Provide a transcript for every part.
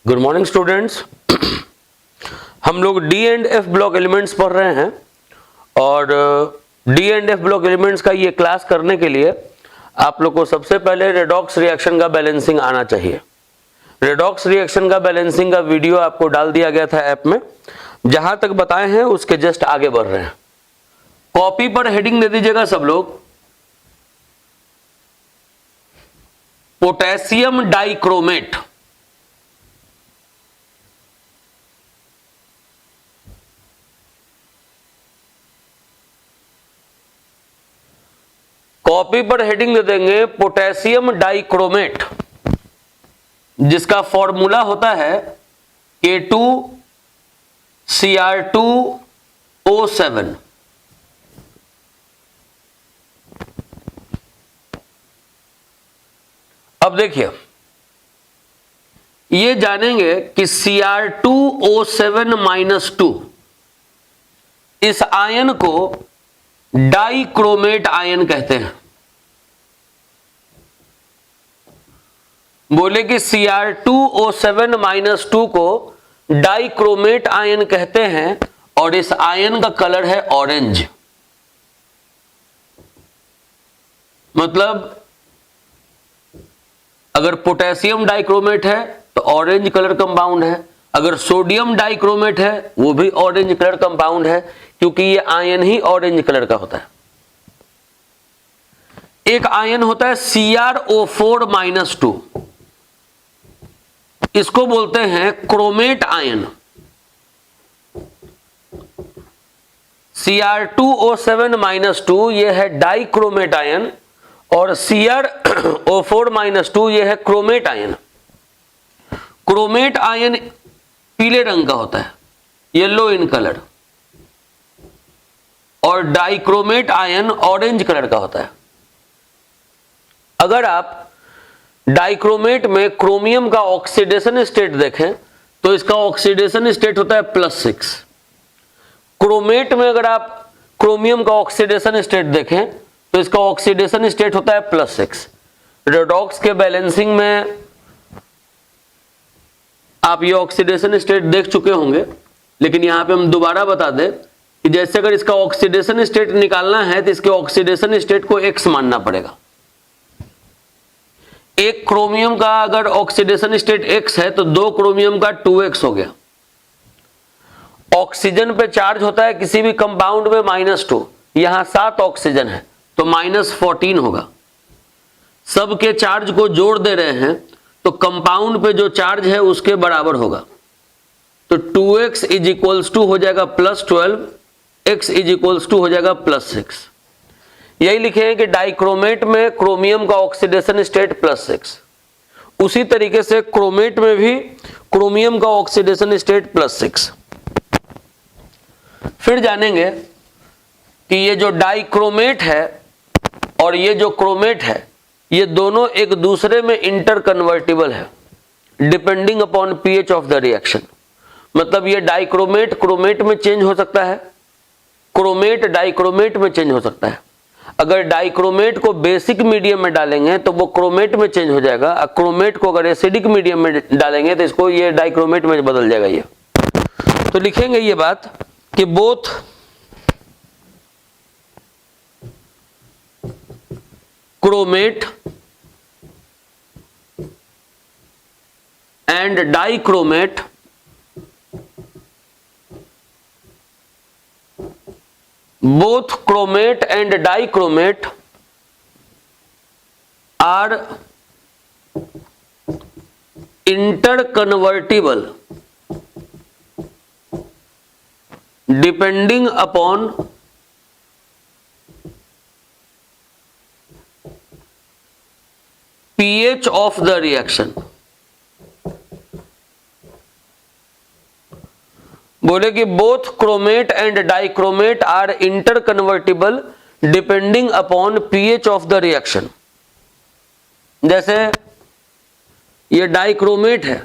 Good morning students. हम लोग D and F block elements पढ़ रहे हैं और D and F block elements का ये क्लास करने के लिए आप लोग को सबसे पहले रेडॉक्स रिएक्शन का बैलेंसिंग आना चाहिए। रेडॉक्स रिएक्शन का बैलेंसिंग का वीडियो आपको डाल दिया गया था ऐप में, जहां तक बताए हैं उसके जस्ट आगे बढ़ रहे हैं। कॉपी पर हेडिंग दे दीजिएगा सब लोग, पोटेशियम डाइक्रोमेट। कॉपी पर हेडिंग दे देंगे पोटेशियम डाइक्रोमेट, जिसका फॉर्मूला होता है K2Cr2O7। अब देखिए, ये जानेंगे कि Cr2O7-2 इस आयन को डाइक्रोमेट आयन कहते हैं। बोले कि Cr2O7-2 को डाइक्रोमेट आयन कहते हैं और इस आयन का कलर है ऑरेंज। मतलब अगर पोटेशियम डाइक्रोमेट है तो ऑरेंज कलर कंपाउंड है, अगर सोडियम डाइक्रोमेट है वो भी ऑरेंज कलर कंपाउंड है, क्योंकि ये आयन ही ऑरेंज कलर का होता है। एक आयन होता है CrO4-2, इसको बोलते हैं क्रोमेट आयन। Cr2O7-2 ये है डाइक्रोमेट आयन और CrO4-2 ये है क्रोमेट आयन। क्रोमेट आयन पीले रंग का होता है, येलो इन कलर, और डाइक्रोमेट आयन ऑरेंज कलर का होता है। अगर आप डाइक्रोमेट में क्रोमियम का ऑक्सीडेशन स्टेट देखें तो इसका ऑक्सीडेशन स्टेट होता है +6। क्रोमेट में अगर आप क्रोमियम का ऑक्सीडेशन स्टेट देखें तो इसका ऑक्सीडेशन स्टेट होता है +6। रेडॉक्स के बैलेंसिंग में आप ये ऑक्सीडेशन स्टेट देख चुके होंगे, लेकिन यहां पे हम दोबारा बता दें कि जैसे अगर इसका ऑक्सीडेशन स्टेट निकालना है तो इसके ऑक्सीडेशन स्टेट को X मानना पड़ेगा। एक क्रोमियम का अगर ऑक्सीडेशन स्टेट X है तो 2 क्रोमियम का 2X हो गया। ऑक्सीजन पे चार्ज होता है किसी भी कंपाउंड में -2, यहां 7 ऑक्सीजन है तो -14 होगा। सबके चार्ज को जोड़ दे रहे हैं तो कंपाउंड पे जो चार्ज है उसके बराबर होगा, तो 2x = हो जाएगा +12, x = हो जाएगा +6। यही लिखे हैं कि डाइक्रोमेट में क्रोमियम का ऑक्सीडेशन स्टेट +6, उसी तरीके से क्रोमेट में भी क्रोमियम का ऑक्सीडेशन स्टेट +6। फिर जानेंगे कि ये जो डाइक्रोमेट है और ये जो क्रोमेट है, ये दोनों एक दूसरे में इंटर कन्वर्टिबल है depending upon pH of the reaction. मतलब ये डाइक्रोमेट क्रोमेट में चेंज हो सकता है, क्रोमेट डाइक्रोमेट में चेंज हो सकता है। अगर डाइक्रोमेट को बेसिक मीडियम में डालेंगे तो वो क्रोमेट में चेंज हो जाएगा, और क्रोमेट को अगर एसिडिक मीडियम में डालेंगे तो इसको ये डाइक्रोमेट में बदल जाएगा। ये तो लिखेंगे ये बात कि both chromate and dichromate both chromate and dichromate are interconvertible depending upon pH of the reaction। बोले कि both chromate and dichromate are interconvertible depending upon pH of the reaction. जैसे ये डाइक्रोमेट है,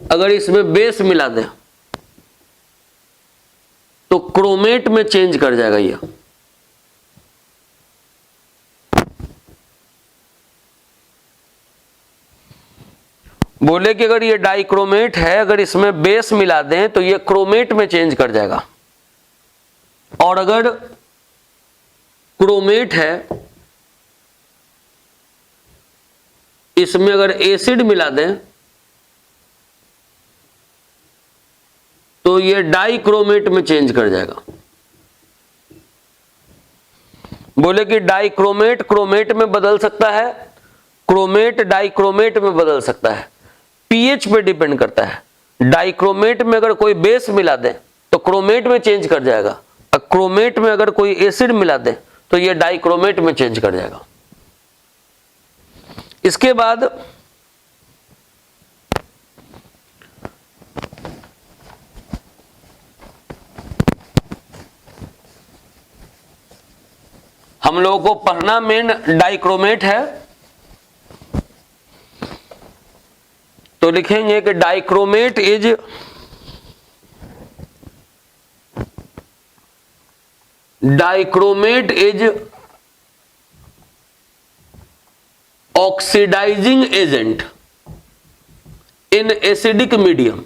अगर इसमें बेस मिला दे तो क्रोमेट में चेंज कर जाएगा ये। बोले कि अगर ये डाइक्रोमेट है, अगर इसमें बेस मिला दें तो ये क्रोमेट में चेंज कर जाएगा, और अगर क्रोमेट है इसमें अगर एसिड मिला दें तो ये डाइक्रोमेट में चेंज कर जाएगा। बोले कि डाइक्रोमेट क्रोमेट में बदल सकता है, क्रोमेट डाइक्रोमेट में बदल सकता है, पीएच पे डिपेंड करता है। डाइक्रोमेट में अगर कोई बेस मिला दे तो क्रोमेट में चेंज कर जाएगा, और क्रोमेट में अगर कोई एसिड मिला दे तो ये डाइक्रोमेट में चेंज कर जाएगा। इसके बाद हम लोगों को पढ़ना मेन डाइक्रोमेट है, तो लिखेंगे कि dichromate is oxidising agent in acidic medium.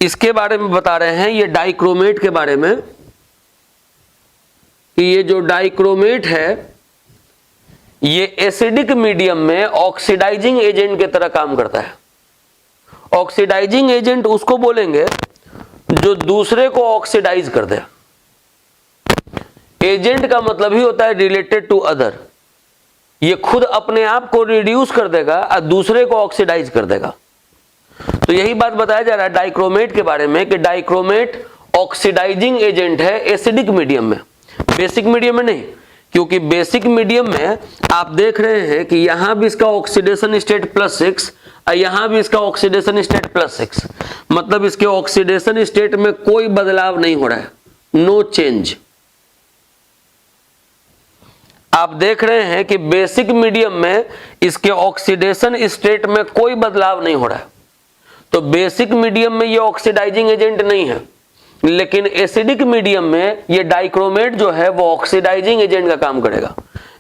इसके बारे में बता रहे हैं, ये डाइक्रोमेट के बारे में, कि ये जो डाइक्रोमेट है ये एसिडिक मीडियम में ऑक्सीडाइजिंग एजेंट की तरह काम करता है। ऑक्सीडाइजिंग एजेंट उसको बोलेंगे जो दूसरे को ऑक्सीडाइज कर दे। एजेंट का मतलब ही होता है रिलेटेड टू अदर, ये खुद अपने आप को रिड्यूस कर देगा और दूसरे को ऑक्सीडाइज कर देगा। तो यही बात बताया जा रहा है डाइक्रोमेट के बारे में कि डाइक्रोमेट ऑक्सीडाइजिंग एजेंट है एसिडिक मीडियम में, बेसिक मीडियम में नहीं, क्योंकि बेसिक मीडियम में आप देख रहे हैं कि यहां भी इसका ऑक्सीडेशन स्टेट +6 और यहां भी इसका ऑक्सीडेशन स्टेट +6, मतलब इसके ऑक्सीडेशन स्टेट में कोई बदलाव नहीं हो रहा है, नो चेंज। आप देख रहे हैं कि बेसिक मीडियम में इसके ऑक्सीडेशन स्टेट में कोई बदलाव नहीं हो रहा है, तो बेसिक मीडियम में ये ऑक्सीडाइजिंग एजेंट नहीं है, लेकिन एसिडिक मीडियम में ये डाइक्रोमेट जो है वो ऑक्सीडाइजिंग एजेंट का काम करेगा,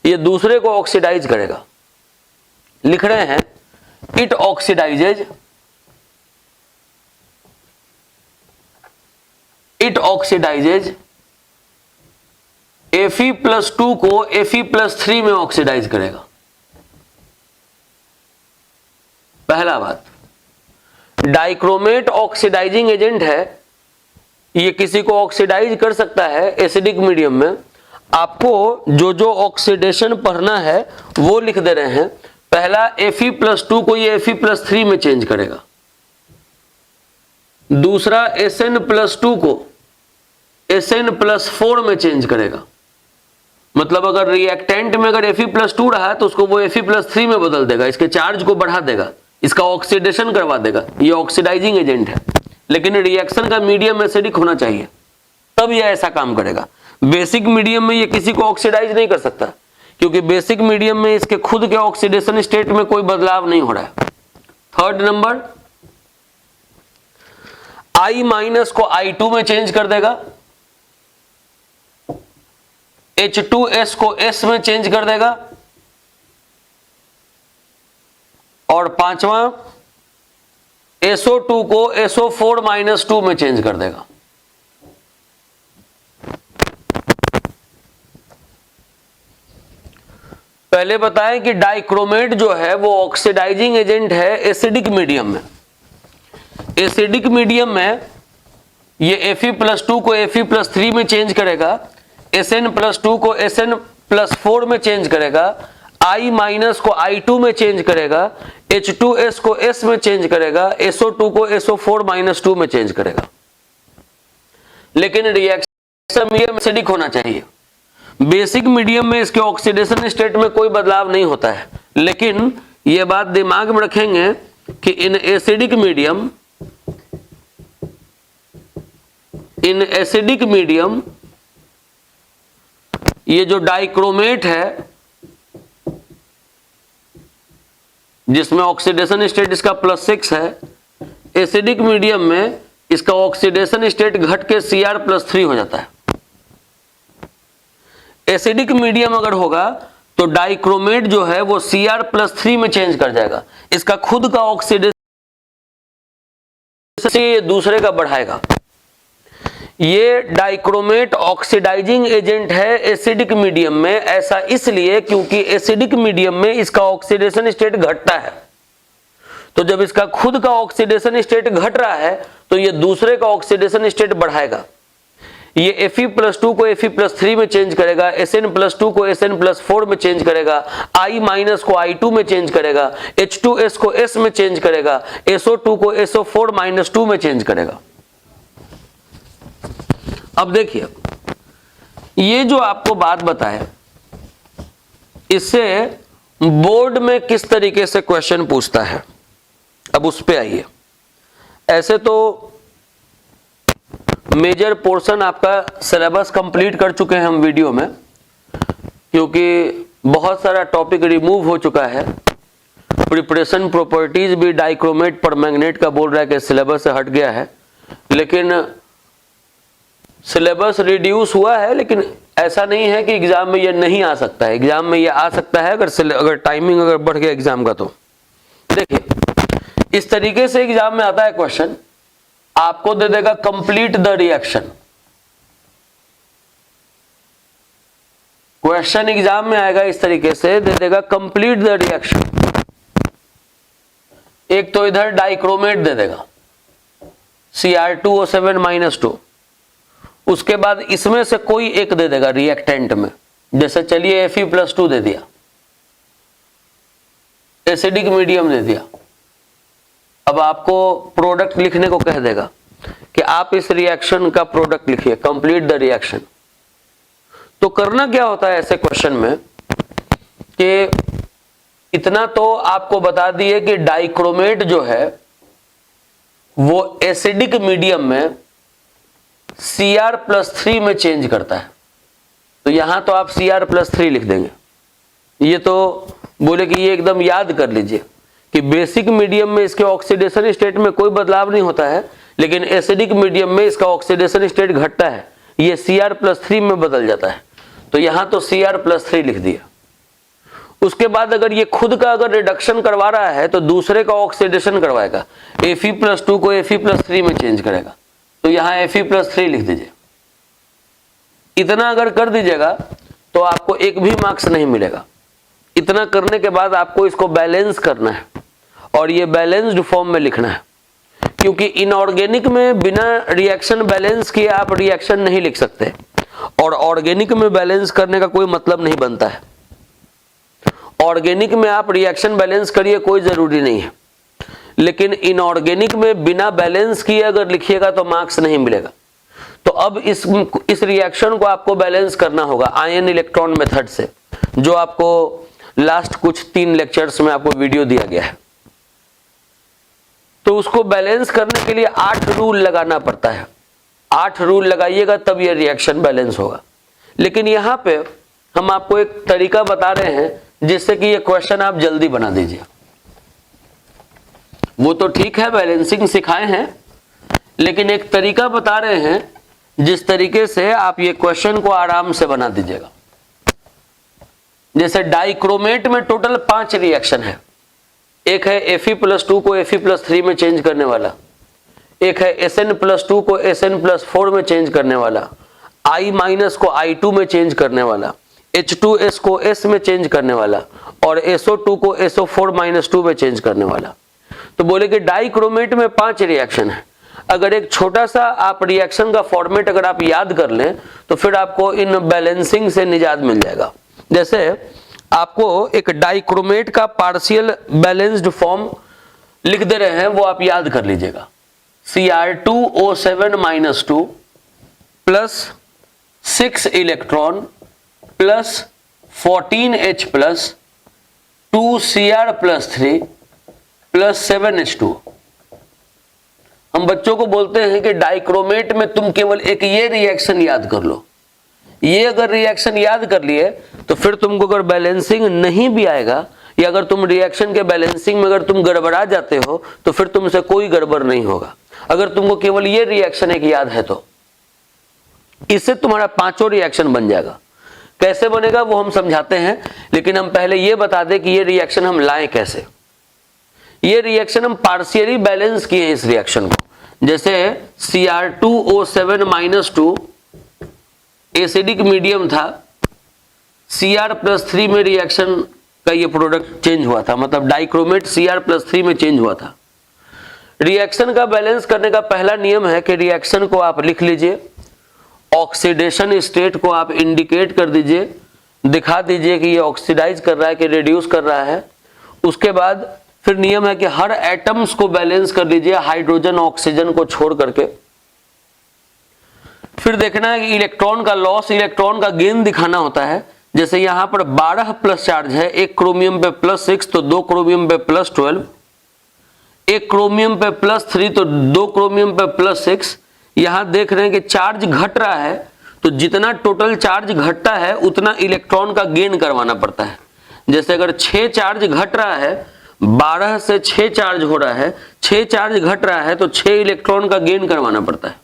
ये दूसरे को ऑक्सीडाइज करेगा। लिख रहे हैं इट ऑक्सीडाइजेज Fe+2 को Fe+3 में ऑक्सीडाइज करेगा। पहला बात, डाइक्रोमेट ऑक्सीडाइजिंग एजेंट है, ये किसी को ऑक्सीडाइज कर सकता है एसिडिक मीडियम में। आपको जो जो ऑक्सीडेशन पढ़ना है वो लिख दे रहे हैं। पहला Fe+2 को ये Fe+3 में चेंज करेगा, दूसरा Sn+2 को Sn+4 में चेंज करेगा, मतलब अगर रिएक्टेंट में अगर Fe+2 रहा तो उसको वो Fe+3 में बदल देगा, इसके चार्ज को बढ़ा देगा, इसका ऑक्सीडेशन करवा देगा। ये ऑक्सीडाइजिंग एजेंट है, लेकिन रिएक्शन का मीडियम एसिडिक होना चाहिए तब ये ऐसा काम करेगा। बेसिक मीडियम में ये किसी को ऑक्सीडाइज नहीं कर सकता, क्योंकि बेसिक मीडियम में इसके खुद के ऑक्सीडेशन स्टेट में कोई बदलाव नहीं हो रहा है। थर्ड नंबर, I- को I2 में चेंज कर देगा, H2S को S में चेंज कर देगा, और पांचवा SO2 को SO4-2 में चेंज कर देगा। पहले बताएं कि डाइक्रोमेट जो है वो ऑक्सीडाइजिंग एजेंट है एसिडिक मीडियम में। एसिडिक मीडियम में ये Fe+2 को Fe+3 में चेंज करेगा, Sn+2 को Sn+4 में चेंज करेगा, I- को I2 में चेंज करेगा, H2S को S में चेंज करेगा, SO2 को SO4-2 में चेंज करेगा। लेकिन रिएक्शन मीडियम एसिडिक होना चाहिए। बेसिक मीडियम में इसके ऑक्सीडेशन स्टेट में कोई बदलाव नहीं होता है, लेकिन यह बात दिमाग में रखेंगे कि इन एसिडिक मीडियम ये जो डाइक्रोमेट है जिसमें ऑक्सीडेशन स्टेट इसका +6 है, एसिडिक मीडियम में इसका ऑक्सीडेशन स्टेट घट के Cr+3 हो जाता है। एसिडिक मीडियम अगर होगा तो डाइक्रोमेट जो है वो Cr+3 में चेंज कर जाएगा। इसका खुद का ऑक्सीडेशन से दूसरे का बढ़ाएगा। ये डाइक्रोमेट ऑक्सीडाइजिंग एजेंट है एसिडिक मीडियम में। ऐसा इसलिए क्योंकि एसिडिक मीडियम में इसका ऑक्सीडेशन स्टेट घटता है। तो जब इसका खुद का ऑक्सीडेशन स्टेट घट रहा है तो ये दूसरे का ऑक्सीडेशन स्टेट बढ़ाएगा। ये Fe+2 को Fe+3 में चेंज करेगा, Sn+2 को Sn+4 में चेंज करेगा, I- को I2 में चेंज करेगा, H2S को S में चेंज करेगा, SO2 को SO4-2 में चेंज करेगा। अब देखिए, ये जो आपको बात बताए इससे बोर्ड में किस तरीके से क्वेश्चन पूछता है, अब उस पे आइए। ऐसे तो मेजर पोर्शन आपका सिलेबस कंप्लीट कर चुके हैं हम वीडियो में, क्योंकि बहुत सारा टॉपिक रिमूव हो चुका है। प्रिपरेशन प्रॉपर्टीज भी डाइक्रोमेट परमैंगनेट का बोल रहा है कि सिलेबस से हट गया है, लेकिन सिलेबस रिड्यूस हुआ है। लेकिन ऐसा नहीं है कि एग्जाम में ये नहीं आ सकता है, एग्जाम में ये आ सकता है अगर टाइमिंग अगर बढ़ गया एग्जाम का। तो देखिए, इस तरीके से एग्जाम में आता है क्वेश्चन, आपको दे देगा complete the reaction. Question exam में आएगा इस तरीके से, दे देगा कंप्लीट द रिएक्शन। एक तो इधर डाइक्रोमेट दे देगा Cr2O7-2, उसके बाद इसमें से कोई एक दे देगा रिएक्टेंट में। जैसे चलिए Fe+2 दे दिया, एसिडिक मीडियम दे दिया। अब आपको प्रोडक्ट लिखने को कह देगा कि आप इस रिएक्शन का प्रोडक्ट लिखिए, कंप्लीट द रिएक्शन। तो करना क्या होता है ऐसे क्वेश्चन में कि इतना तो आपको बता दिए कि डाइक्रोमेट जो है वो एसिडिक मीडियम में Cr+3 में चेंज करता है। तो यहां तो आप Cr+3 लिख देंगे। ये तो बोले कि ये एकदम याद कर लीजिए कि बेसिक मीडियम में इसके ऑक्सीडेशन स्टेट में कोई बदलाव नहीं होता है, लेकिन एसिडिक मीडियम में इसका ऑक्सीडेशन स्टेट घटता है, ये Cr+3 में बदल जाता है। तो यहां तो Cr+3 लिख दिया। उसके बाद अगर ये खुद का अगर रिडक्शन करवा रहा है तो दूसरे का ऑक्सीडेशन करवाएगा, Fe+2 को Fe+3 में चेंज करेगा। तो यहां Fe+3 लिख दीजिए। इतना अगर कर दीजिएगा तो आपको एक भी मार्क्स नहीं मिलेगा। इतना करने के बाद आपको इसको बैलेंस करना है और ये बैलेंस्ड फॉर्म में लिखना है, क्योंकि इनऑर्गेनिक में बिना रिएक्शन बैलेंस किए आप रिएक्शन नहीं लिख सकते, और ऑर्गेनिक में बैलेंस करने का कोई मतलब नहीं बनता है। ऑर्गेनिक में आप रिएक्शन बैलेंस करिए, कोई जरूरी नहीं है, लेकिन इनऑर्गेनिक में बिना बैलेंस किए अगर लिखिएगा तो मार्क्स नहीं मिलेगा। तो अब इस रिएक्शन को आपको बैलेंस करना होगा आयन इलेक्ट्रॉन मेथड से, जो आपको लास्ट कुछ 3 लेक्चर्स में आपको वीडियो दिया गया है। तो उसको बैलेंस करने के लिए 8 रूल लगाना पड़ता है। 8 रूल लगाइएगा तब ये रिएक्शन बैलेंस होगा। लेकिन यहाँ पे हम आपको एक तरीका बता रहे हैं जिससे कि ये क्वेश्चन आप जल्दी बना दीजिए। वो तो ठीक है, बैलेंसिंग सिखाए हैं, लेकिन एक तरीका बता रहे हैं जिस तरीके से आप ये क्वेश्चन को आराम से बना दीजिएगा। जैसे डाइक्रोमेट में टोटल 5 रिएक्शन है। एक है Fe+2 को Fe+3 में चेंज करने वाला, एक है Sn+2 को Sn+4 में चेंज करने वाला, I- को I2 में चेंज करने वाला, H2S को S में चेंज करने वाला, और SO2 को SO4-2 में चेंज करने वाला। तो बोले कि डाइक्रोमेट में 5 रिएक्शन है। अगर एक छोटा सा आप रिएक्शन का फॉर्मेट अगर आप याद कर लें तो फिर आपको इन बैलेंसिंग से निजात मिल जाएगा। जैसे आपको एक डाइक्रोमेट का पार्शियल बैलेंस्ड फॉर्म लिख दे रहे हैं, वो आप याद कर लीजिएगा। Cr2O7-2 plus 6 electron plus 14H plus 2Cr+3 plus 7H2। हम बच्चों को बोलते हैं कि डाइक्रोमेट में तुम केवल एक ये रिएक्शन याद कर लो। ये अगर रिएक्शन याद कर लिए तो फिर तुमको अगर बैलेंसिंग नहीं भी आएगा, या अगर तुम रिएक्शन के बैलेंसिंग में अगर तुम गड़बड़ा जाते हो तो फिर तुमसे कोई गड़बड़ नहीं होगा। अगर तुमको केवल ये रिएक्शन एक याद है तो इससे तुम्हारा 5 रिएक्शन बन जाएगा। कैसे बनेगा वो हम समझाते हैं, लेकिन हम पहले ये बता दें कि ये रिएक्शन हम लाएं कैसे। ये रिएक्शन हम पार्शियली बैलेंस किए इस रिएक्शन को। जैसे Cr2O7-2 एसिडिक मीडियम था, Cr+3 में रिएक्शन का ये प्रोडक्ट चेंज हुआ था, मतलब डाइक्रोमेट Cr+3 में चेंज हुआ था। रिएक्शन का बैलेंस करने का पहला नियम है कि रिएक्शन को आप लिख लीजिए, ऑक्सीडेशन स्टेट को आप इंडिकेट कर दीजिए, दिखा दीजिए कि ये ऑक्सीडाइज कर रहा है कि रिड्यूस कर रहा है। उसके बाद फिर नियम है कि हर एटम्स को बैलेंस कर लीजिए हाइड्रोजन ऑक्सीजन को छोड़ करके। फिर देखना है कि इलेक्ट्रॉन का लॉस, इलेक्ट्रॉन का गेन दिखाना होता है। जैसे यहां पर 12 प्लस चार्ज है, एक क्रोमियम पे +6 तो 2 क्रोमियम पे +12, एक क्रोमियम पे +3 तो 2 क्रोमियम पे +6। यहां देख रहे हैं कि चार्ज घट रहा है, तो जितना टोटल चार्ज घटता है उतना इलेक्ट्रॉन का गेन करवाना पड़ता है। जैसे अगर 6 चार्ज घट रहा है, 12 से 6 चार्ज हो रहा है, 6 चार्ज घट रहा है तो 6 इलेक्ट्रॉन का गेन करवाना पड़ता है।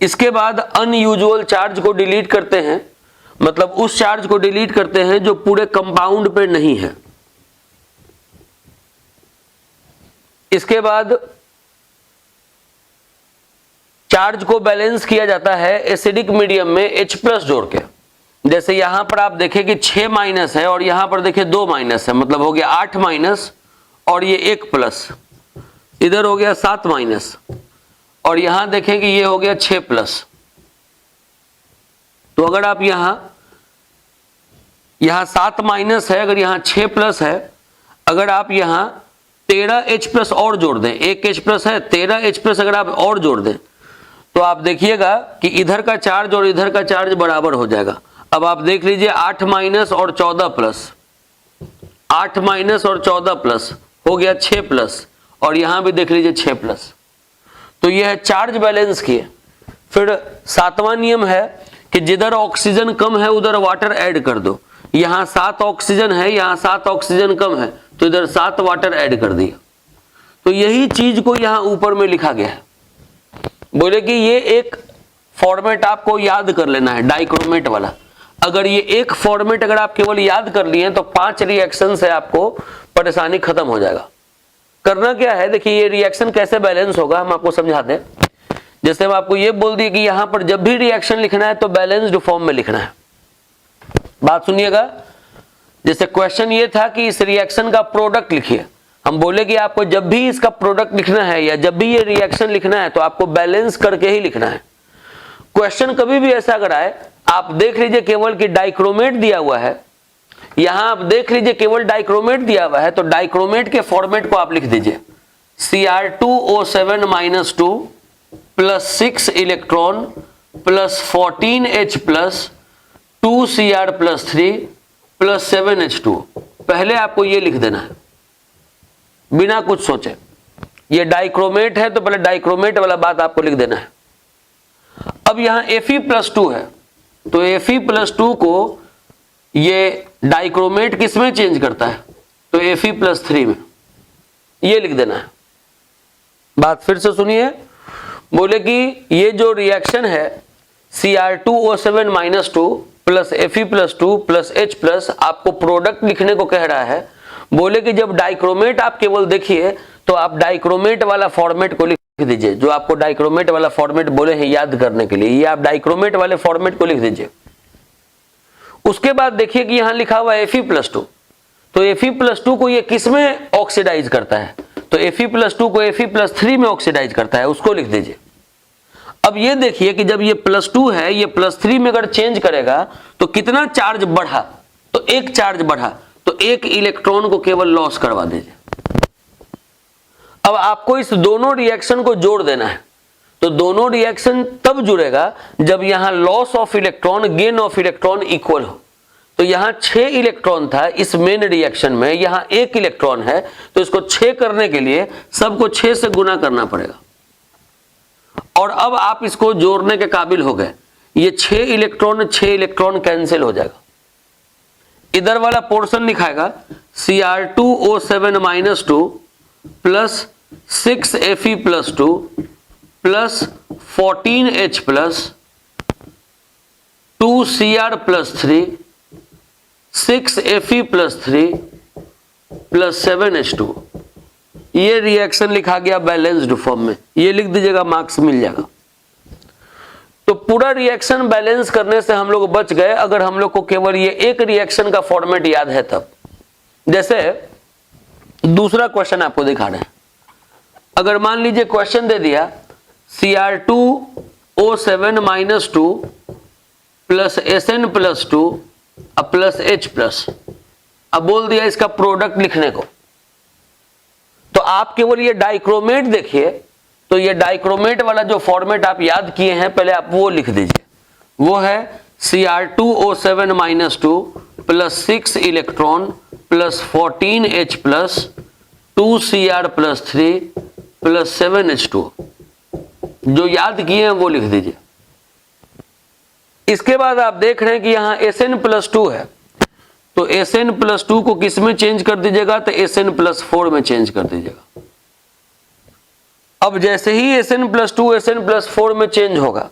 इसके बाद अनयूजुअल चार्ज को डिलीट करते हैं, मतलब उस चार्ज को डिलीट करते हैं जो पूरे कंपाउंड पे नहीं है। इसके बाद चार्ज को बैलेंस किया जाता है एसिडिक मीडियम में H+ जोड़ के। जैसे यहां पर आप देखें कि 6 माइनस है और यहां पर देखें 2 माइनस है, मतलब हो गया 8 माइनस और ये 1 प्लस, इधर हो गया 7 माइनस और यहां देखें कि ये हो गया 6 प्लस। तो अगर आप यहां 7 माइनस है, अगर यहां 6 प्लस है, अगर आप यहां 13H+ और जोड़ दें, 1 H+ है, 13H+ अगर आप और जोड़ दें तो आप देखिएगा कि इधर का चार्ज और इधर का चार्ज बराबर हो जाएगा। अब आप देख लीजिए 8 माइनस और 14 प्लस, 8 माइनस और 14 प्लस हो गया 6 प्लस, और यहां भी देख लीजिए 6 प्लस। तो यह है चार्ज बैलेंस किए। फिर 7वां नियम है कि जिधर ऑक्सीजन कम है उधर वाटर ऐड कर दो। यहां 7 ऑक्सीजन है, यहां 7 ऑक्सीजन कम है तो इधर 7 वाटर ऐड कर दिया। तो यही चीज को यहां ऊपर में लिखा गया है। बोले कि ये एक फॉर्मेट आपको याद कर लेना है, डाइक्रोमेट वाला। अगर ये एक फॉर्मेट अगर आप केवल याद कर लिए तो 5 रिएक्शन से आपको परेशानी खत्म हो जाएगा। करना क्या है, देखिए ये रिएक्शन कैसे बैलेंस होगा हम आपको समझाते हैं। जैसे हम आपको ये बोल दिए कि यहां पर जब भी रिएक्शन लिखना है तो बैलेंस्ड फॉर्म में लिखना है। बात सुनिएगा, जैसे क्वेश्चन ये था कि इस रिएक्शन का प्रोडक्ट लिखिए। हम बोले कि आपको जब भी इसका प्रोडक्ट लिखना है या जब भी ये रिएक्शन लिखना है तो आपको बैलेंस करके ही लिखना है। क्वेश्चन कभी भी ऐसा अगर आए, आप देख लीजिए केवल कि डाइक्रोमेट दिया हुआ है, यहां आप देख लीजिए केवल डाइक्रोमेट दिया हुआ है, तो डाइक्रोमेट के फॉर्मेट को आप लिख दीजिए Cr2O7-2 +6 electron +14H+ 2Cr+3 +7H2। पहले आपको ये लिख देना है बिना कुछ सोचे। ये डाइक्रोमेट है तो पहले डाइक्रोमेट वाला बात आपको लिख देना है। अब यहां Fe+2 है, तो Fe+2 को ये डाइक्रोमेट किस में चेंज करता है, तो Fe+3 में, ये लिख देना है। बात फिर से सुनिए, बोले कि ये जो रिएक्शन है Cr2O7-2 + Fe+2 + H+, आपको प्रोडक्ट लिखने को कह रहा है। बोले कि जब डाइक्रोमेट आप केवल देखिए तो आप डाइक्रोमेट वाला फॉर्मेट को लिख दीजिए, जो आपको डाइक्रोमेट वाला फॉर्मेट बोले हैं याद करने के लिए, ये आप डाइक्रोमेट वाले फॉर्मेट को लिख दीजिए। उसके बाद देखिए कि यहां लिखा हुआ है Fe+2, तो Fe+2 को ये किस में ऑक्सीडाइज करता है, तो Fe+2 को Fe+3 में ऑक्सीडाइज करता है, उसको लिख दीजिए। अब ये देखिए कि जब ये +2 है, ये +3 में अगर चेंज करेगा तो कितना चार्ज बढ़ा, तो 1 चार्ज बढ़ा, तो 1 इलेक्ट्रॉन को केवल लॉस करवा दीजिए। अब आपको इस दोनों रिएक्शन को जोड़ देना है, तो दोनों रिएक्शन तब जुड़ेगा जब यहां loss of electron gain of electron equal हो। तो यहां 6 इलेक्ट्रॉन था इस मेन रिएक्शन में, यहां 1 इलेक्ट्रॉन है, तो इसको 6 करने के लिए सबको 6 से गुना करना पड़ेगा। और अब आप इसको जोड़ने के काबिल हो गए। ये 6 इलेक्ट्रॉन कैंसिल हो जाएगा। इधर वाला पोर्शन लिखाएगा Cr2O7-2 + 6 Fe+2 + 14H+ 2Cr plus 3 6Fe plus 3 plus 7H2। ये रिएक्शन लिखा गया बैलेंस्ड फॉर्म में, ये लिख दीजिएगा, मार्क्स मिल जाएगा। तो पूरा रिएक्शन बैलेंस करने से हम लोग बच गए अगर हम लोग को केवल ये एक रिएक्शन का फॉर्मेट याद है तब। जैसे दूसरा क्वेश्चन आपको दिखा रहे हैं, अगर मान लीजिए क्वेश्चन दे दिया Cr2O7 - 2 plus Sn plus 2 plus H plus, अब बोल दिया इसका प्रोडक्ट लिखने को, तो आप केवल ये डाइक्रोमेट देखिए, तो ये डाइक्रोमेट वाला जो फॉर्मेट आप याद किए हैं पहले आप वो लिख दीजिए। वो है Cr2O7 - 2 plus 6 electron plus 14H plus 2Cr plus 3 plus 7H2। जो याद किए हैं वो लिख दीजिए। इसके बाद आप देख रहे हैं कि यहां Sn प्लस 2 है, तो Sn प्लस 2 को किस में चेंज कर दीजिएगा, तो Sn प्लस 4 में चेंज कर दीजिएगा। अब जैसे ही Sn प्लस 2 Sn प्लस 4 में चेंज होगा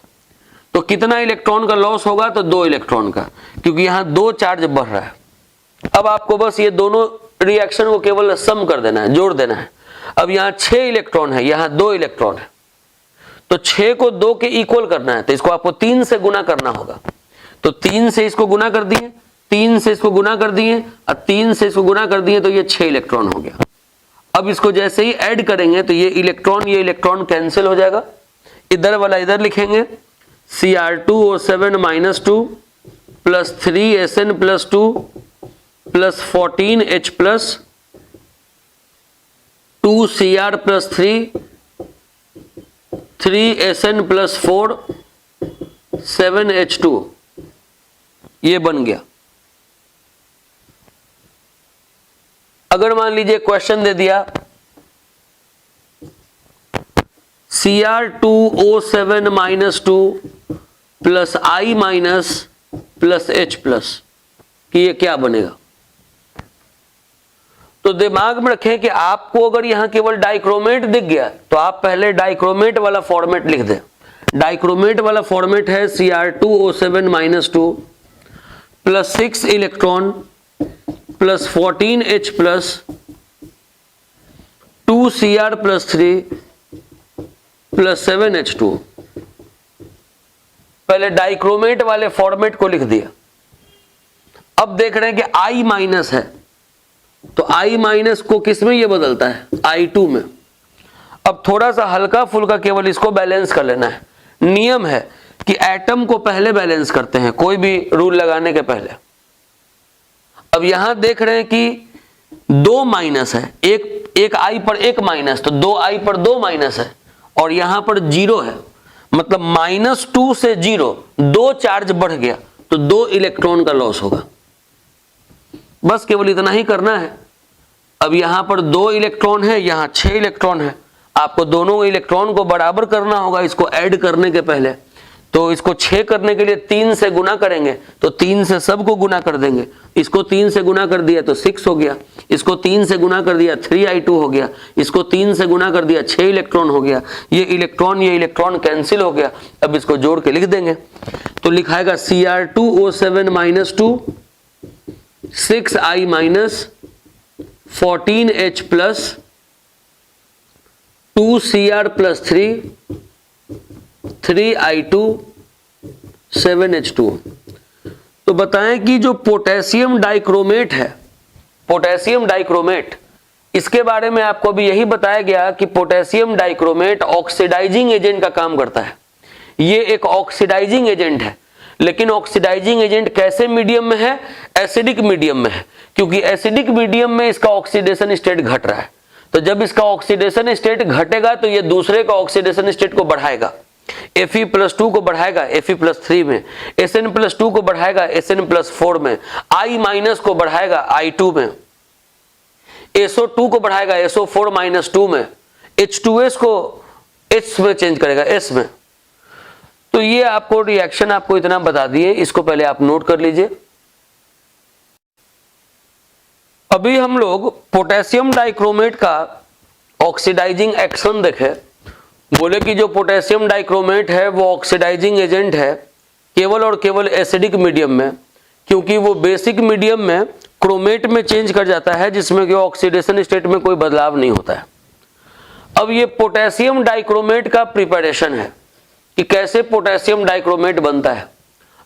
तो कितना इलेक्ट्रॉन का लॉस होगा, तो 2 इलेक्ट्रॉन का, क्योंकि यहां 2 चार्ज बढ़ रहा है। अब आपको बस ये दोनों रिएक्शन को केवल सम कर देना है, जोड़ देना है। अब यहां 6 इलेक्ट्रॉन है, यहां 2 इलेक्ट्रॉन है, तो 6 को 2 के इक्वल करना है, तो इसको आपको 3 से गुना करना होगा। तो 3 से इसको गुना कर दिए, 3 से इसको गुना कर दिए और 3 से इसको गुना कर दिए, तो ये 6 इलेक्ट्रॉन हो गया। अब इसको जैसे ही ऐड करेंगे तो ये इलेक्ट्रॉन कैंसिल हो जाएगा, इधर वाला इधर लिखेंगे, Cr2O7 - 2 plus 3Sn plus 2 plus 14H plus 2Cr plus 3 3Sn plus 4 7H2, ये बन गया। अगर मान लीजिए क्वेश्चन दे दिया Cr2O7 - 2 plus I minus plus H plus, कि ये क्या बनेगा, तो दिमाग में रखें कि आपको अगर यहां केवल डाइक्रोमेट दिख गया तो आप पहले डाइक्रोमेट वाला फॉर्मेट लिख दें। डाइक्रोमेट वाला फॉर्मेट है Cr2O7 - 2 plus 6 electron plus 14H plus 2Cr plus 3 plus 7H2। पहले डाइक्रोमेट वाले फॉर्मेट को लिख दिया। अब देख रहे हैं कि I माइनस है, तो I माइनस को किस में ये बदलता है, I2 में। अब थोड़ा सा हल्का फुल्का केवल इसको बैलेंस कर लेना है। नियम है कि एटम को पहले बैलेंस करते हैं कोई भी रूल लगाने के पहले। अब यहां देख रहे हैं कि 2 माइनस है, एक I पर 1 माइनस, तो 2I पर 2 माइनस है, और यहां पर 0 है, मतलब -2 से 0 2 चार्ज बढ़ गया, तो 2 इलेक्ट्रॉन का लॉस होगा। बस केवल इतना ही करना है। अब यहां पर 2 इलेक्ट्रॉन है, यहां 6 इलेक्ट्रॉन है, आपको दोनों इलेक्ट्रॉन को बराबर करना होगा इसको ऐड करने के पहले। तो इसको 6 करने के लिए 3 से गुना करेंगे, तो 3 से सबको गुना कर देंगे। इसको 3 से गुना कर दिया तो 6 हो गया, इसको 3 से गुना कर दिया 3I2 हो गया, इसको 3 से गुना कर दिया 6 इलेक्ट्रॉन हो गया। ये इलेक्ट्रॉन कैंसिल हो गया। अब इसको जोड़ के लिख देंगे, तो लिखाएगा Cr2O7 - 2 6I minus 14H plus 2Cr plus 3 3I2 7H2। तो बताएं कि जो पोटेशियम डाइक्रोमेट है, पोटेशियम डाइक्रोमेट, इसके बारे में आपको भी यही बताया गया कि पोटेशियम डाइक्रोमेट ऑक्सीडाइजिंग एजेंट का काम करता है। ये एक ऑक्सीडाइजिंग एजेंट है, लेकिन ऑक्सीडाइजिंग एजेंट कैसे मीडियम में है, एसिडिक मीडियम में है, क्योंकि एसिडिक मीडियम में इसका ऑक्सीडेशन स्टेट घट रहा है। तो जब इसका ऑक्सीडेशन स्टेट घटेगा तो ये दूसरे का ऑक्सीडेशन स्टेट को बढ़ाएगा, Fe+2 को बढ़ाएगा Fe+3 में, Sn+2 को बढ़ाएगा Sn+4 में, I- को बढ़ाएगा I2 में, SO2 को बढ़ाएगा SO4-2 में, H2S को H में चेंज करेगा S में। तो ये आपको रिएक्शन आपको इतना बता दिए, इसको पहले आप नोट कर लीजिए। अभी हम लोग पोटेशियम डाइक्रोमेट का ऑक्सीडाइजिंग एक्शन देखें। बोले कि जो पोटेशियम डाइक्रोमेट है वो ऑक्सीडाइजिंग एजेंट है, केवल और केवल एसिडिक मीडियम में, क्योंकि वो बेसिक मीडियम में क्रोमेट में चेंज कर जाता है जिसमें कि ऑक्सीडेशन स्टेट में कोई बदलाव नहीं होता है। अब ये पोटेशियम डाइक्रोमेट का प्रिपरेशन है कि कैसे पोटेशियम डाइक्रोमेट बनता है।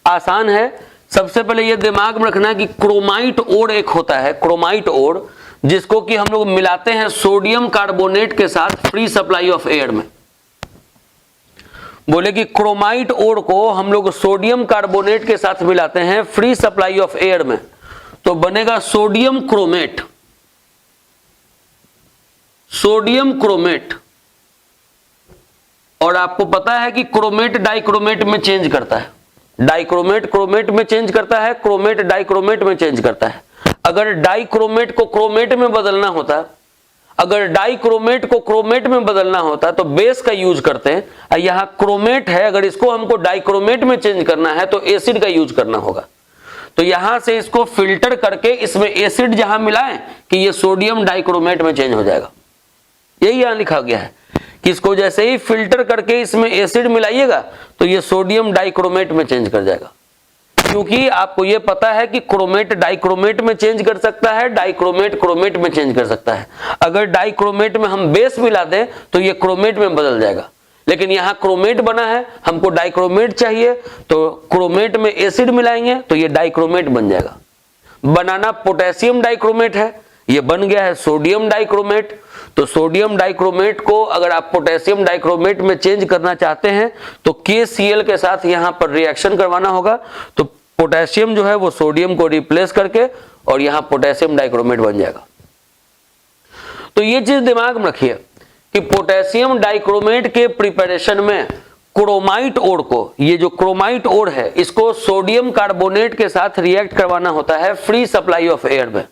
आसान है। सबसे पहले ये दिमाग में रखना कि क्रोमाइट ओर एक होता है, क्रोमाइट ओर, जिसको कि हम लोग मिलाते हैं सोडियम कार्बोनेट के साथ फ्री सप्लाई ऑफ एयर में। बोले कि क्रोमाइट ओर को हम लोग सोडियम कार्बोनेट के साथ मिलाते हैं फ्री सप्लाई ऑफ एयर में, तो बनेगा सोडियम क्रोमेट, सोडियम क्रोमेट। और आपको पता है कि क्रोमेट डाइक्रोमेट में चेंज करता है, डाइक्रोमेट क्रोमेट में चेंज करता है, क्रोमेट डाइक्रोमेट में चेंज करता है। अगर डाइक्रोमेट को क्रोमेट में बदलना होता, अगर डाइक्रोमेट को क्रोमेट में बदलना होता तो बेस का यूज करते हैं। यहां क्रोमेट है, अगर इसको हमको डाइक्रोमेट में चेंज करना है तो एसिड का यूज करना होगा। तो यहां से इसको फिल्टर करके इसमें एसिड जहां मिलाएं कि ये सोडियम डाइक्रोमेट में चेंज हो जाएगा। यही यहां लिखा गया है कि इसको जैसे ही फिल्टर करके इसमें एसिड मिलाइएगा तो ये सोडियम डाइक्रोमेट में चेंज कर जाएगा। क्योंकि आपको ये पता है कि क्रोमेट डाइक्रोमेट में चेंज कर सकता है, डाइक्रोमेट क्रोमेट में चेंज कर सकता है। अगर डाइक्रोमेट में हम बेस मिला दें तो ये क्रोमेट में बदल जाएगा, लेकिन यहां क्रोमेट बना है, हमको डाइक्रोमेट चाहिए तो क्रोमेट में एसिड मिलाएंगे तो ये डाइक्रोमेट बन जाएगा। बनाना पोटेशियम डाइक्रोमेट है, ये बन गया है सोडियम डाइक्रोमेट। तो सोडियम डाइक्रोमेट को अगर आप पोटेशियम डाइक्रोमेट में चेंज करना चाहते हैं तो KCl के साथ यहां पर रिएक्शन करवाना होगा, तो पोटेशियम जो है वो सोडियम को रिप्लेस करके और यहां पोटेशियम डाइक्रोमेट बन जाएगा। तो ये चीज दिमाग में रखिए कि पोटेशियम डाइक्रोमेट के प्रिपरेशन में क्रोमाइट ओर को, ये जो क्रोमाइट ओर है, इसको सोडियम कार्बोनेट के साथ रिएक्ट करवाना होता है फ्री सप्लाई ऑफ एयर में।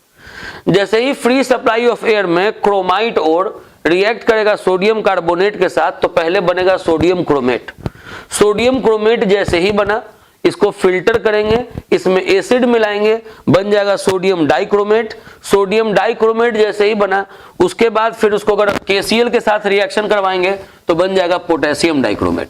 जैसे ही फ्री सप्लाई ऑफ एयर में क्रोमाइट ओर रिएक्ट करेगा सोडियम कार्बोनेट के साथ तो पहले बनेगा सोडियम क्रोमेट। सोडियम क्रोमेट जैसे ही बना, इसको फिल्टर करेंगे, इसमें एसिड मिलाएंगे, बन जाएगा सोडियम डाइक्रोमेट। सोडियम डाइक्रोमेट जैसे ही बना, उसके बाद फिर उसको अगर KCl के साथ रिएक्शन करवाएंगे तो बन जाएगा पोटेशियम डाइक्रोमेट।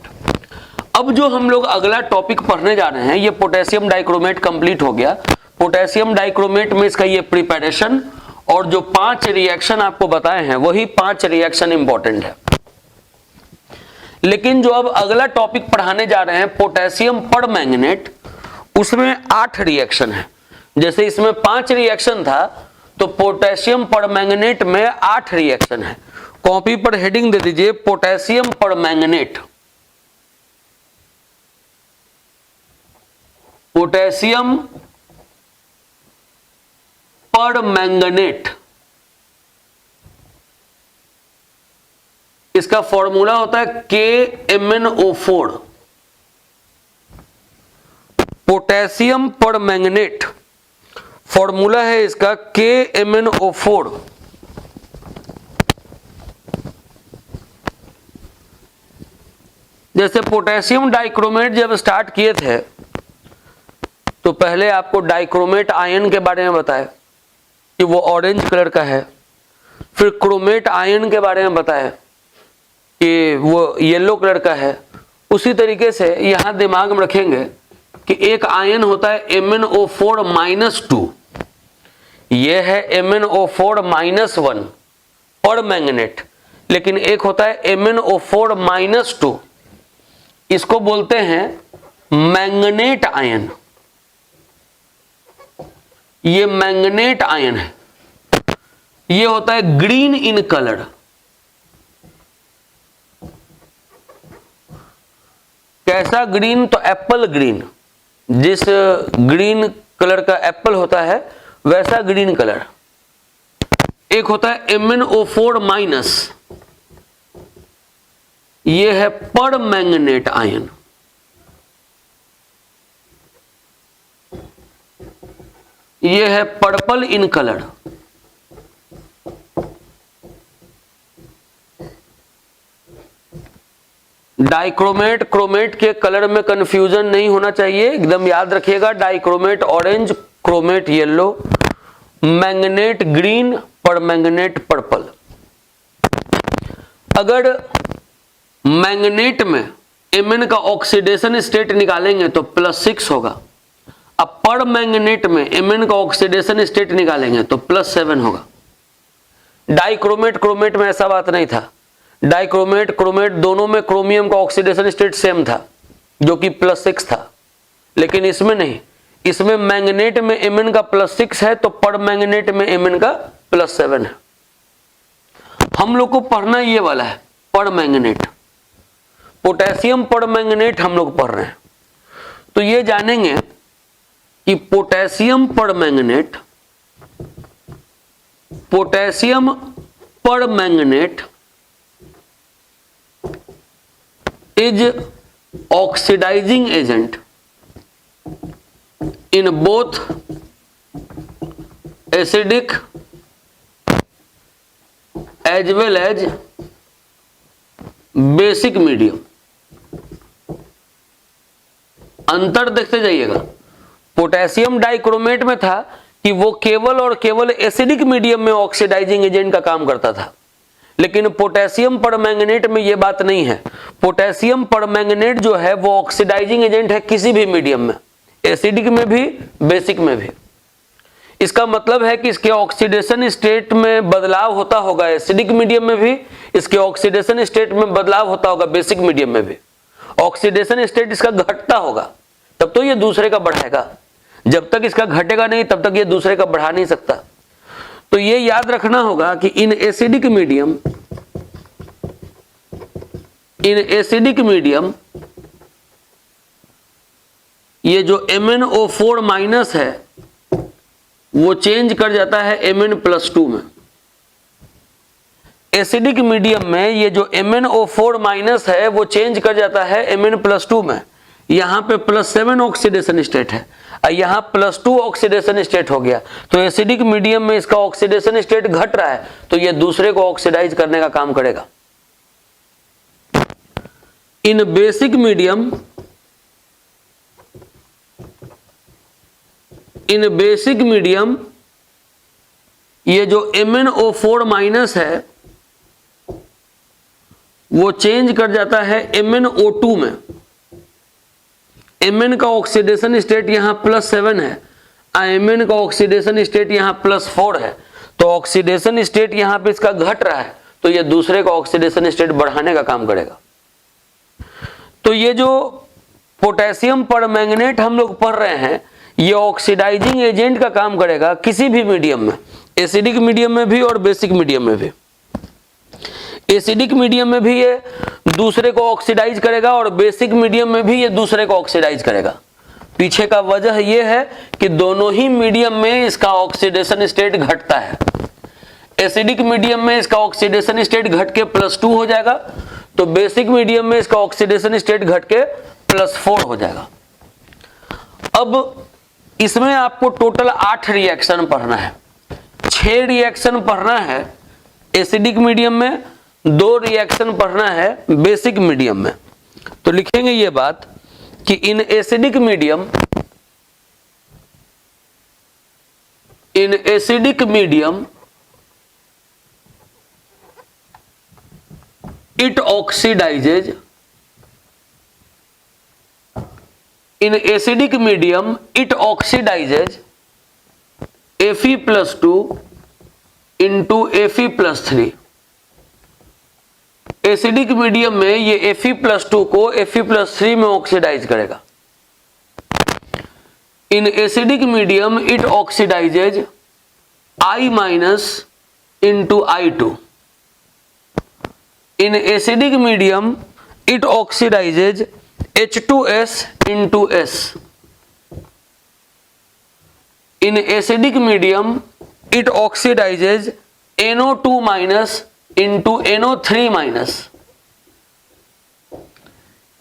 अब जो हम लोग अगला टॉपिक पढ़ने जा रहे हैं, ये पोटेशियम डाइक्रोमेट कंप्लीट हो गया। पोटेशियम डाइक्रोमेट में इसका ये प्रिपरेशन और जो 5 रिएक्शन आपको बताए हैं वही 5 रिएक्शन इंपॉर्टेंट है। लेकिन जो अब अगला टॉपिक पढ़ाने जा रहे हैं पोटेशियम परमैंगनेट, उसमें 8 रिएक्शन है। जैसे इसमें 5 रिएक्शन था तो पोटेशियम परमैंगनेट में 8 रिएक्शन है। कॉपी पर हेडिंग दे दीजिए पोटेशियम परमैंगनेट। पोटेशियम परमैंगनेट, इसका फॉर्मूला होता है KMnO4। पोटेशियम परमैंगनेट फॉर्मूला है इसका KMnO4। जैसे पोटेशियम डाइक्रोमेट जब स्टार्ट किए थे तो पहले आपको डाइक्रोमेट आयन के बारे में बताया कि वो ऑरेंज कलर का है, फिर क्रोमेट आयन के बारे में बताया कि वो येलो कलर का है। उसी तरीके से यहां दिमाग में रखेंगे कि एक आयन होता है MnO4-2, ये है MnO4-1 परमैंगनेट, लेकिन एक होता है MnO4-2, इसको बोलते हैं मैंगनेट आयन। ये मैंगनेट आयन है, ये होता है ग्रीन इन कलर। कैसा ग्रीन? तो एप्पल ग्रीन, जिस ग्रीन कलर का एप्पल होता है वैसा ग्रीन कलर। एक होता है MnO4-, ये है परमैंगनेट आयन। ये है purple in colour. Dichromate chromate के कलर में कंफ्यूजन नहीं होना चाहिए, एकदम याद रखिएगा। Dichromate orange, chromate yellow, manganate green, permanganate purple. अगर मैंगनेट में Mn का ऑक्सीडेशन स्टेट निकालेंगे तो +6 होगा। अब पर मैंगनेट में Mn का ऑक्सीडेशन स्टेट निकालेंगे तो +7 होगा। डाइक्रोमेट क्रोमेट में ऐसा बात नहीं था। डाइक्रोमेट क्रोमेट दोनों में क्रोमियम का ऑक्सीडेशन स्टेट सेम था जो कि +6 था, लेकिन इसमें नहीं। इसमें मैंगनेट में Mn का +6 है तो पर मैंगनेट में Mn का +7 है। हम लोग को पढ़ना ये वाला है पर मैंगनेट, पोटेशियम पर मैंगनेट हम लोग पढ़ रहे हैं। तो ये जानेंगे कि potassium permanganate is oxidising agent in both acidic as well as basic medium। अंतर देखते जाइएगा। पोटेशियम डाइक्रोमेट में था कि वो केवल और केवल एसिडिक मीडियम में ऑक्सीडाइजिंग एजेंट का काम करता था, लेकिन पोटेशियम परमैंगनेट में ये बात नहीं है। पोटेशियम परमैंगनेट जो है वो ऑक्सीडाइजिंग एजेंट है किसी भी मीडियम में, एसिडिक में भी बेसिक में भी। इसका मतलब है कि इसके ऑक्सीडेशन स्टेट में बदलाव होता होगा एसिडिक मीडियम में भी, इसके ऑक्सीडेशन स्टेट में बदलाव होता होगा बेसिक मीडियम में भी। ऑक्सीडेशन स्टेट इसका घटता होगा तब तो ये दूसरे का बढ़ाएगा, जब तक इसका घटेगा नहीं तब तक ये दूसरे का बढ़ा नहीं सकता। तो ये याद रखना होगा कि इन एसिडिक मीडियम ये जो MnO4 माइनस है वो चेंज कर जाता है Mn+2 में। एसिडिक मीडियम में ये जो MnO4 माइनस है वो चेंज कर जाता है Mn+2 में। यहाँ पे +7 ऑक्सीडेशन स्टेट है और यहाँ +2 ऑक्सीडेशन स्टेट हो गया। तो एसिडिक मीडियम में इसका ऑक्सीडेशन स्टेट घट रहा है तो ये दूसरे को ऑक्सीडाइज करने का काम करेगा। इन बेसिक मीडियम ये जो MnO4 माइनस है वो चेंज कर जाता है MnO2 में। Mn का ऑक्सीडेशन स्टेट यहां +7 है, Mn का ऑक्सीडेशन स्टेट यहां +4 है। तो ऑक्सीडेशन स्टेट यहां पे इसका घट रहा है तो ये दूसरे का ऑक्सीडेशन स्टेट बढ़ाने का काम करेगा। तो ये जो पोटेशियम परमैंगनेट हम लोग पढ़ रहे हैं ये ऑक्सीडाइजिंग एजेंट का काम करेगा किसी भी मीडियम में, एसिडिक मीडियम में भी और बेसिक मीडियम में भी। एसिडिक मीडियम में भी ये दूसरे को ऑक्सीडाइज करेगा और बेसिक मीडियम में भी ये दूसरे को ऑक्सीडाइज करेगा। पीछे का वजह ये है कि दोनों ही मीडियम में इसका ऑक्सीडेशन स्टेट घटता है। एसिडिक मीडियम में इसका ऑक्सीडेशन स्टेट घट के +2 हो जाएगा तो बेसिक मीडियम में इसका ऑक्सीडेशन स्टेट घट के +4 हो जाएगा। अब इसमें आपको टोटल 8 रिएक्शन पढ़ना है, 6 रिएक्शन पढ़ना है एसिडिक मीडियम में, 2 रिएक्शन पढ़ना है बेसिक मीडियम में। तो लिखेंगे ये बात कि इन acidic medium it oxidizes, in acidic medium it oxidizes Fe+2 into Fe+3। Acidic medium में ये Fe+2 को Fe+3 में ऑक्सीडाइज करेगा। इन acidic medium it oxidises I- into I2। In acidic medium it oxidizes H2S into S। In acidic medium it oxidizes NO2- into NO3-।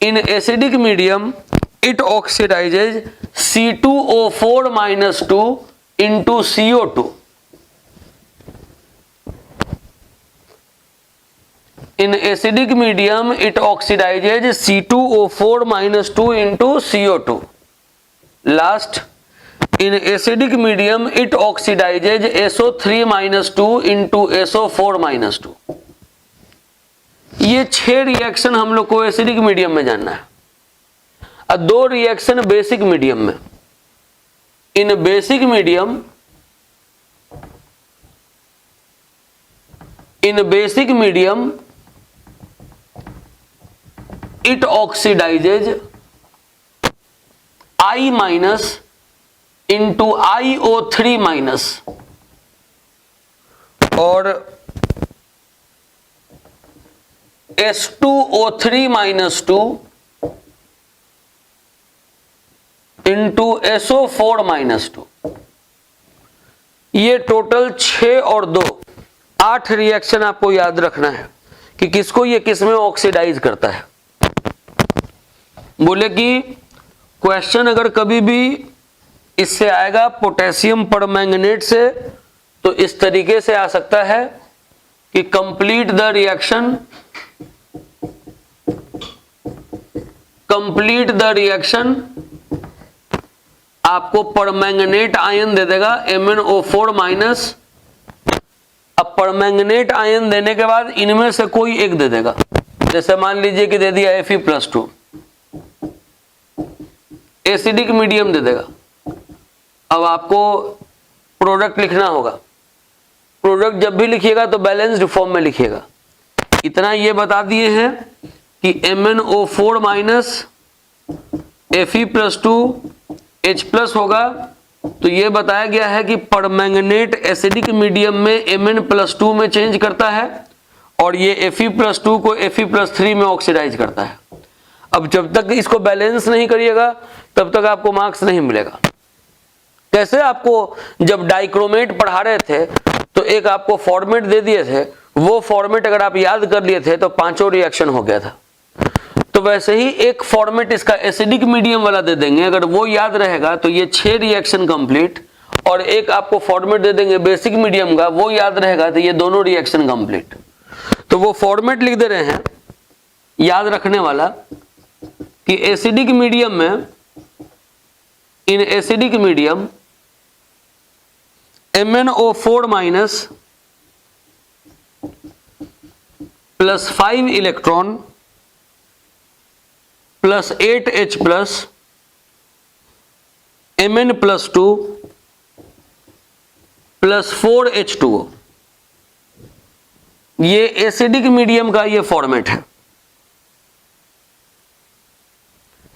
In acidic medium it oxidizes C2O4-2 into CO2। In acidic medium it oxidizes C2O4-2 into CO2। Last, in acidic medium it oxidizes SO3-2 into SO4-2। ये 6 reaction हम लोग को acidic medium में जानना है और 2 reaction basic medium में। In basic medium it oxidizes I minus into IO3 minus और S2O3 minus 2 into SO4 minus 2। ये टोटल 6 और 2 8 रिएक्शन आपको याद रखना है कि किसको ये किस में ऑक्सीडाइज करता है। बोले कि क्वेश्चन अगर कभी भी इससे आएगा पोटेशियम परमैंगनेट से, तो इस तरीके से आ सकता है कि कंप्लीट द रिएक्शन आपको परमैंगनेट आयन दे देगा MnO4 माइनस। अब परमैंगनेट आयन देने के बाद इनमें से कोई एक दे देगा, जैसे मान लीजिए कि दे दिया Fe+2, एसिडिक मीडियम दे देगा। अब आपको प्रोडक्ट लिखना होगा, प्रोडक्ट जब भी लिखिएगा तो बैलेंस्ड फॉर्म में लिखिएगा। इतना ये बता दिए हैं कि MnO4 माइनस Fe+2 H+ होगा, तो ये बताया गया है कि परमैंगनेट एसिडिक मीडियम में Mn+2 में चेंज करता है और ये Fe+2 को Fe+3 में ऑक्सीडाइज करता है। अब जब तक इसको बैलेंस नहीं करिएगा तब तक आपको मार्क्स नहीं मिलेगा। कैसे? आपको जब डाइक्रोमेट पढ़ा रहे थे तो एक आपको फॉर्मेट दे दिए थे, वो फॉर्मेट अगर आप याद कर लिए थे तो 5 रिएक्शन हो गया था। तो वैसे ही एक फॉर्मेट इसका एसिडिक मीडियम वाला दे देंगे, अगर वो याद रहेगा तो ये 6 रिएक्शन कंप्लीट, और एक आपको फॉर्मेट दे देंगे बेसिक मीडियम का, वो याद रहेगा तो ये दोनों रिएक्शन कंप्लीट। तो वो फॉर्मेट लिख दे रहे हैं याद रखने वाला कि एसिडिक मीडियम में, इन acidic medium MnO4 minus plus 5 electron plus 8H plus Mn+2 plus 4H2O, ये एसिडिक मीडियम का ये फॉर्मेट है।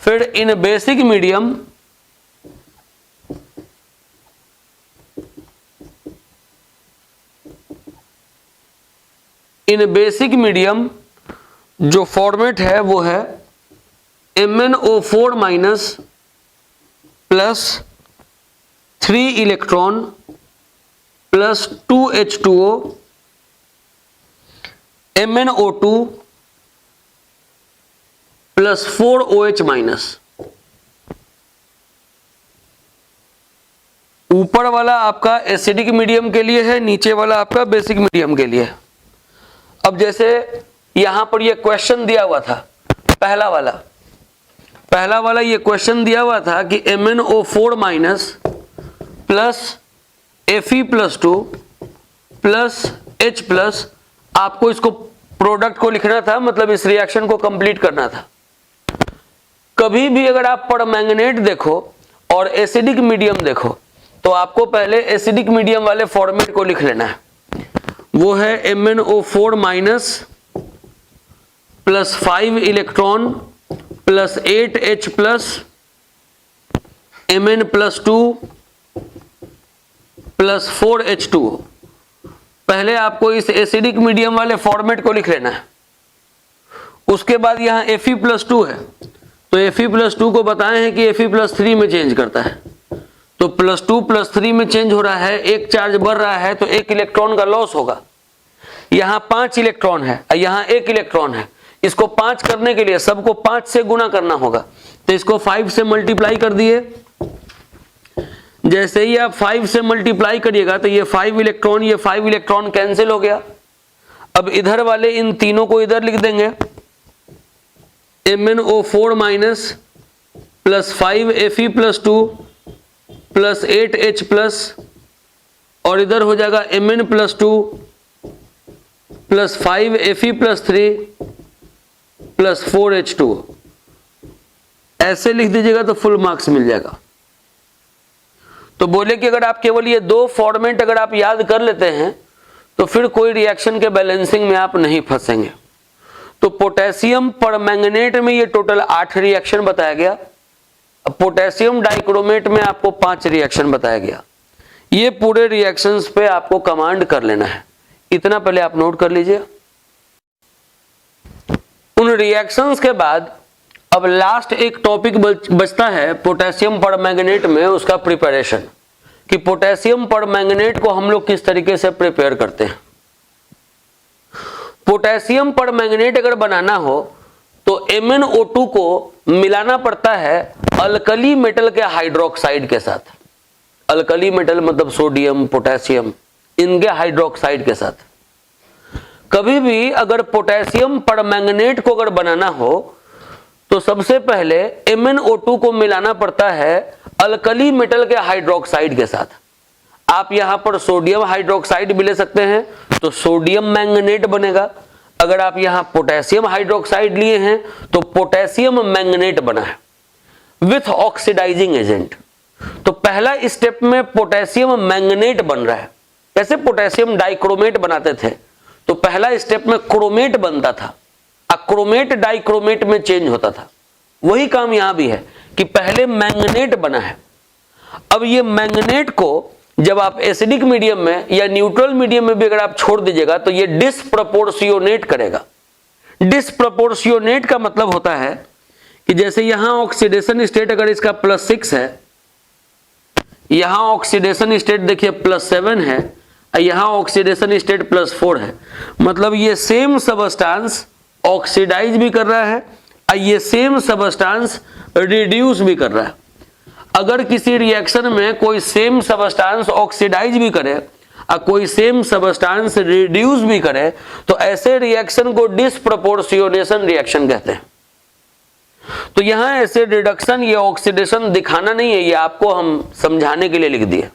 फिर इन बेसिक मीडियम जो फॉर्मेट है वो है MnO4 minus plus 3 electron plus 2H2O MnO2 plus 4OH minus. ऊपर वाला आपका एसिडिक मीडियम के लिए है, नीचे वाला आपका बेसिक मीडियम के लिए है। अब जैसे यहां पर ये क्वेश्चन दिया हुआ था, पहला वाला ये क्वेश्चन दिया हुआ था कि MnO4 minus plus Fe+2 plus H plus, आपको इसको प्रोडक्ट को लिखना था, मतलब इस रिएक्शन को कंप्लीट करना था। कभी भी अगर आप परमैंगनेट देखो और एसिडिक मीडियम देखो तो आपको पहले एसिडिक मीडियम वाले फॉर्मेट को लिख लेना है। वो है MnO4 minus plus 5 electron plus 8H plus Mn+2 plus 4H2O। पहले आपको इस एसिडिक मीडियम वाले फॉर्मेट को लिख लेना है। उसके बाद यहाँ Fe+2 है, तो Fe+2 को बताए हैं कि Fe+3 में चेंज करता है, तो +2 +3 में चेंज हो रहा है, एक चार्ज बढ़ रहा है तो एक इलेक्ट्रॉन का लॉस होगा। यहाँ 5 इलेक्ट्रॉन है, यहाँ 1 इलेक्ट्रॉन है, इसको 5 करने के लिए सबको 5 से गुना करना होगा, तो इसको 5 से मल्टीप्लाई कर दिए। जैसे ही आप 5 से मल्टीप्लाई करिएगा तो ये 5 इलेक्ट्रॉन कैंसिल हो गया। अब इधर वाले इन तीनों को इधर लिख देंगे, MnO4 minus plus 5 Fe+2 plus 8H plus, और इधर हो जाएगा Mn+2 plus 5 Fe+3 plus 4H2O, ऐसे लिख दीजिएगा तो फुल मार्क्स मिल जाएगा। तो बोले कि अगर आप केवल ये दो फॉर्मेट अगर आप याद कर लेते हैं तो फिर कोई रिएक्शन के बैलेंसिंग में आप नहीं फंसेंगे। तो पोटेशियम परमैंगनेट में ये टोटल 8 रिएक्शन बताया गया। अब पोटेशियम डाइक्रोमेट में आपको 5 रिएक्शन बताया गया। ये पूरे रिएक्शंस पे आपको कमांड कर लेना है, इतना पहले आप नोट कर लीजिए। उन रिएक्शंस के बाद अब लास्ट एक टॉपिक बचता है पोटेशियम परमैंगनेट में, उसका प्रिपरेशन, कि पोटेशियम परमैंगनेट को हम लोग किस तरीके से प्रिपेयर करते हैं। पोटेशियम परमैंगनेट अगर बनाना हो तो MnO2 को मिलाना पड़ता है अल्कली मेटल के हाइड्रोक्साइड के साथ। अल्कली मेटल मतलब सोडियम, पोटेशियम, इनके हाइड्रोक्साइड के साथ। कभी भी अगर पोटेशियम परमैंगनेट को अगर बनाना हो तो सबसे पहले MnO2 को मिलाना पड़ता है अल्कली मेटल के हाइड्रोक्साइड के साथ। आप यहां पर सोडियम हाइड्रोक्साइड भी ले सकते हैं तो सोडियम मैंगनेट बनेगा। अगर आप यहां पोटेशियम हाइड्रोक्साइड लिए हैं तो पोटेशियम मैंगनेट बना है विथ ऑक्सीडाइजिंग एजेंट। तो पहला स्टेप में पोटेशियम मैंगनेट बन रहा है। कैसे पोटेशियम डाइक्रोमेट बनाते थे तो पहला स्टेप में क्रोमेट बनता था, क्रोमेट डाइक्रोमेट में चेंज होता था। वही काम यहां भी है कि पहले मैंगनेट बना है। अब ये मैंगनेट को जब आप एसिडिक मीडियम में या न्यूट्रल मीडियम में भी अगर आप छोड़ दीजिएगा तो ये डिस्प्रपोर्शियोनेट करेगा। डिस्प्रपोर्शियोनेट का मतलब होता है कि जैसे यहां ऑक्सीडेशन स्टेट अगर इसका +6 है, यहां ऑक्सीडेशन स्टेट देखिए +7 है, यहां ऑक्सीडेशन स्टेट +4 है, मतलब ये सेम सबस्टांस ऑक्सीडाइज भी कर रहा है और ये सेम सबस्टांस रिड्यूस भी कर रहा है। अगर किसी रिएक्शन में कोई सेम सबस्टांस ऑक्सीडाइज भी करे और कोई सेम सबस्टांस रिड्यूस भी करे तो ऐसे रिएक्शन को डिस्प्रपोर्शियोनेशन रिएक्शन कहते हैं। तो यहां ऐसे रिडक्शन या ऑक्सीडेशन दिखाना नहीं है, ये आपको हम समझाने के लिए लिख दिए।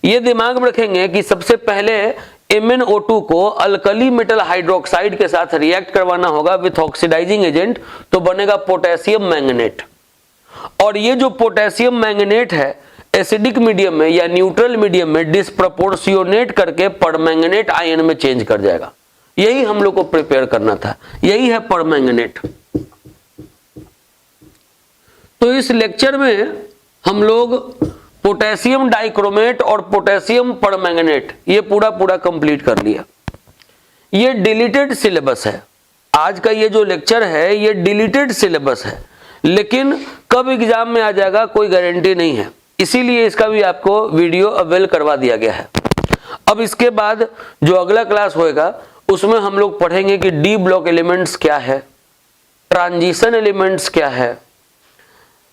ये दिमाग में रखेंगे कि सबसे पहले MnO2 को अल्कली मेटल हाइड्रोक्साइड के साथ रिएक्ट करवाना होगा विथ ऑक्सीडाइजिंग एजेंट, तो बनेगा पोटेशियम मैंगनेट। और ये जो पोटेशियम मैंगनेट है एसिडिक मीडियम में या न्यूट्रल मीडियम में डिस्प्रपोर्शियोनेट करके परमैंगनेट आयन में चेंज कर जाएगा। यही हम लोग को प्रिपेयर करना था, यही है परमैंगनेट। तो इस लेक्चर में हम लोग पोटेशियम डाइक्रोमेट और पोटेशियम परमैंगनेट ये पूरा कंप्लीट कर लिया। ये डिलीटेड सिलेबस है, आज का ये जो लेक्चर है ये डिलीटेड सिलेबस है, लेकिन कब एग्जाम में आ जाएगा कोई गारंटी नहीं है, इसीलिए इसका भी आपको वीडियो अवेल करवा दिया गया है। अब इसके बाद जो अगला क्लास होएगा उसमें हम लोग पढ़ेंगे कि डी ब्लॉक एलिमेंट्स क्या है, ट्रांजिशन एलिमेंट्स क्या है,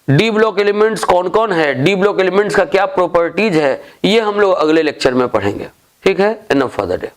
डी ब्लॉक एलिमेंट्स कौन कौन है, डी ब्लॉक एलिमेंट्स का क्या प्रॉपर्टीज है, ये हम लोग अगले लेक्चर में पढ़ेंगे। ठीक है, एनफ फॉर द डे।